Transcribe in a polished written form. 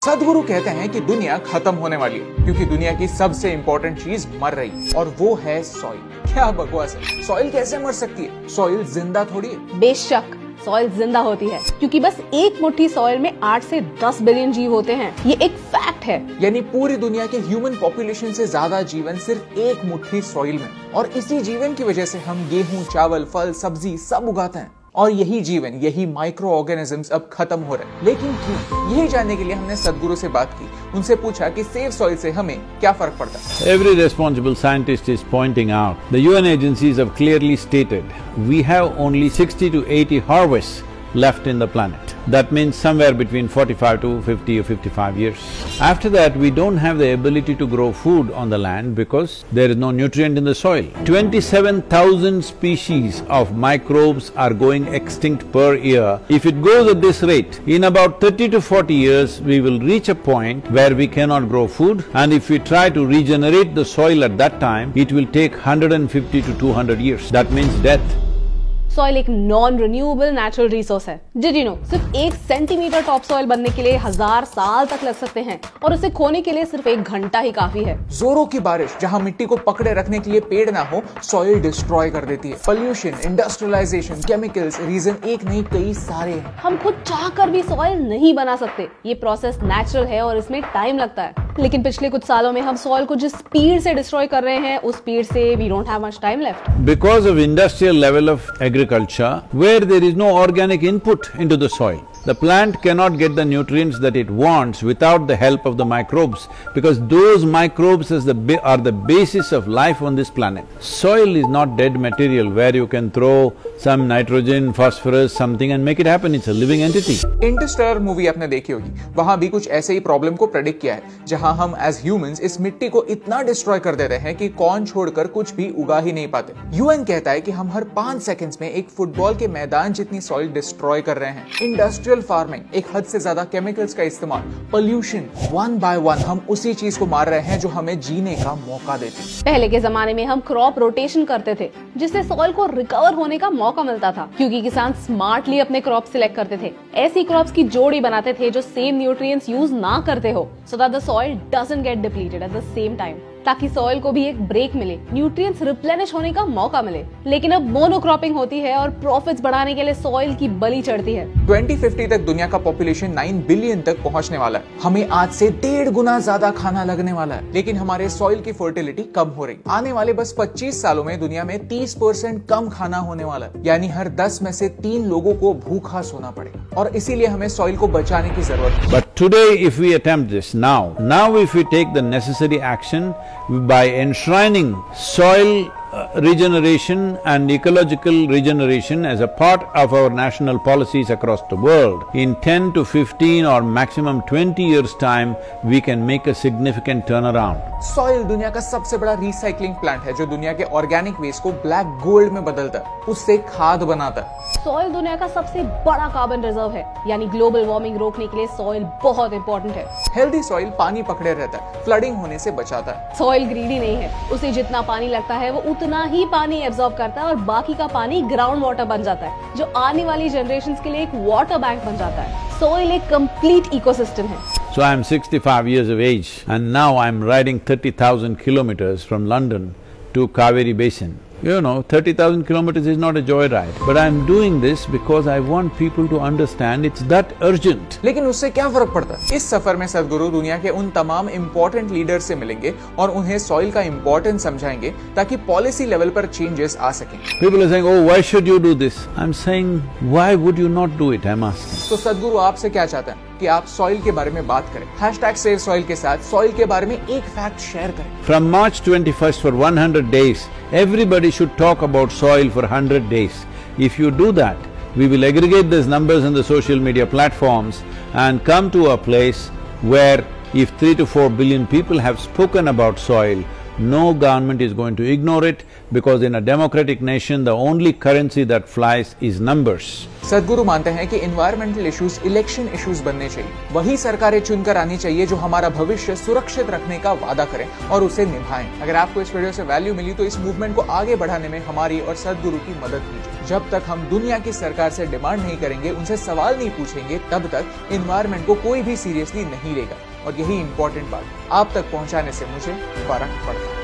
सदगुरु कहते हैं कि दुनिया खत्म होने वाली है क्योंकि दुनिया की सबसे इंपॉर्टेंट चीज मर रही है और वो है सॉइल। क्या बकवास है, सॉइल कैसे मर सकती है? सॉइल जिंदा थोड़ी है। बेशक सॉइल जिंदा होती है क्योंकि बस एक मुट्ठी सॉइल में 8 से 10 बिलियन जीव होते हैं। ये एक फैक्ट है। यानी पूरी दुनिया के ह्यूमन पॉपुलेशन से ज्यादा जीवन सिर्फ एक मुट्ठी सॉइल में, और इसी जीवन की वजह से हम गेहूं, चावल, फल, सब्जी सब उगाते हैं। और यही जीवन, यही माइक्रो ऑर्गेनिजम्स अब खत्म हो रहे हैं। लेकिन क्यों? यही जानने के लिए हमने सदगुरु से बात की। उनसे पूछा कि सेव सॉइल से हमें क्या फर्क पड़ता है। Every responsible scientist is pointing out the UN agencies have clearly stated we have only 60 to 80 harvests left in the planet. That means somewhere between 45 to 50 or 55 years. After that, we don't have the ability to grow food on the land because there is no nutrient in the soil. 27,000 species of microbes are going extinct per year. If it goes at this rate, in about 30 to 40 years, we will reach a point where we cannot grow food, and if we try to regenerate the soil at that time, it will take 150 to 200 years. That means death. Soil एक non renewable natural resource है। Did you know, सिर्फ 1 centimetre top soil बनने के लिए 1000 साल तक लग सकते हैं और उसे खोने के लिए सिर्फ 1 घंटा ही काफी है। जोरों की बारिश जहां मिट्टी को पकड़े रखने के लिए पेड़ ना हो, सॉइल डिस्ट्रॉय कर देती है। पोल्यूशन, इंडस्ट्रियलाइजेशन, केमिकल्स, रीजन एक नहीं कई सारे हैं। हम खुद चाह कर भी सॉइल नहीं बना सकते। ये प्रोसेस नेचुरल है और इसमें टाइम लगता है। लेकिन पिछले कुछ सालों में हम सॉइल को जिस स्पीड से डिस्ट्रॉय कर रहे हैं, उस स्पीड से we don't have much time left. Because of industrial level of agriculture, where there is no organic input into the soil, the plant cannot get the nutrients that it wants without the help of the microbes, because those microbes are the basis of life on this planet. Soil is not dead material where you can throw some nitrogen, phosphorus, something and make it happen. It's a living entity. Interstellar movie आपने देखी होगी, वहां भी कुछ ऐसे ही problem को predict किया है, जहां हम एज ह्यूमंस इस मिट्टी को इतना डिस्ट्रॉय कर देते हैं कि कौन छोड़कर कुछ भी उगा ही नहीं पाते। यूएन कहता है कि हम हर 5 सेकंड्स में एक फुटबॉल के मैदान जितनी सॉइल डिस्ट्रॉय कर रहे हैं। इंडस्ट्रियल फार्मिंग, एक हद से ज्यादा केमिकल्स का इस्तेमाल, पोल्यूशन, 1 by 1 हम उसी चीज को मार रहे हैं जो हमें जीने का मौका देती है। पहले के जमाने में हम क्रॉप रोटेशन करते थे, जिससे सॉइल को रिकवर होने का मौका मिलता था, क्योंकि किसान स्मार्टली अपने क्रॉप सिलेक्ट करते थे। ऐसी क्रॉप्स की जोड़ी बनाते थे जो सेम न्यूट्रिएंट्स यूज ना करते हो, so that the soil doesn't get depleted at the same time, ताकि सॉइल को भी एक ब्रेक मिले, न्यूट्रिएंट्स रिप्लेनिश होने का मौका मिले। लेकिन अब मोनोक्रॉपिंग होती है और प्रॉफिट्स बढ़ाने के लिए सॉइल की बलि चढ़ती है। 2050 तक दुनिया का पॉपुलेशन 9 बिलियन तक पहुंचने वाला है। हमें आज से 1.5 गुना ज्यादा खाना लगने वाला है, लेकिन हमारे सॉइल की फर्टिलिटी कम हो रही। आने वाले बस 25 सालों में दुनिया में 30% कम खाना होने वाला है, यानी हर 10 में से 3 लोगों को भूखा सोना पड़ेगा, और इसीलिए हमें सॉइल को बचाने की जरूरत है। But today if we attempt this now if we take the necessary action by enshrining soil regeneration and ecological regeneration as a part of our national policies across the world, in 10 to 15 or maximum 20 years time, we can make a significant turnaround. Soil दुनिया का सबसे बड़ा recycling plant है जो दुनिया के organic waste को black gold में बदलता है, उससे खाद बनाता है। सॉइल दुनिया का सबसे बड़ा कार्बन रिजर्व है, यानी ग्लोबल वार्मिंग रोकने के लिए सॉइल बहुत इंपॉर्टेंट है। हेल्दी सॉइल पानी पकड़े रहता है, फ्लडिंग होने से बचाता है। सॉइल ग्रीडी नहीं है, उसे जितना पानी लगता है वो उतना ही पानी एब्जॉर्ब करता है और बाकी का पानी ग्राउंड वाटर बन जाता है, जो आने वाली जनरेशंस के लिए एक वाटर बैंक बन जाता है। सॉइल एक कंप्लीट इकोसिस्टम है। So I am 65 years of age and now I am riding 30,000 kilometers from London to Kaveri Basin. You know, 30,000 kilometers is not a joyride, but I am doing this because I want people to understand it's that urgent. लेकिन उससे क्या फर्क पड़ता है? इस सफर में सदगुरु दुनिया के उन तमाम इम्पोर्टेंट लीडर से मिलेंगे और उन्हें सॉइल का इम्पोर्टेंस समझाएंगे ताकि पॉलिसी लेवल पर चेंजेस आ सकें। People are saying, oh, why should you do this? I'm saying, why would you not do it? I'm asking. तो सदगुरु आपसे क्या चाहते हैं कि आप सॉइल के बारे में बात करें। #SaveSoil के साथ सॉइल के बारे में एक फैक्ट शेयर करें। From March 21st for 100 days, everybody should talk about soil for 100 days. If you do that, we will aggregate these numbers in the social media platforms and come to a place where if 3 to 4 billion people have spoken about soil, no government is going to ignore it, because in a democratic nation, the only currency that flies is numbers. सदगुरु मानते हैं कि environmental issues election issues बनने चाहिए। वही सरकारें चुनकर आनी चाहिए जो हमारा भविष्य सुरक्षित रखने का वादा करें और उसे निभाएं। अगर आपको इस वीडियो से वैल्यू मिली तो इस मूवमेंट को आगे बढ़ाने में हमारी और सदगुरु की मदद कीजिए। जब तक हम दुनिया की सरकार से डिमांड नहीं करेंगे, उनसे सवाल नहीं पूछेंगे, तब तक एनवायरनमेंट को कोई भी सीरियसली नहीं लेगा। और यही इंपॉर्टेंट बात आप तक पहुंचाने से मुझे फर्क पड़ता है।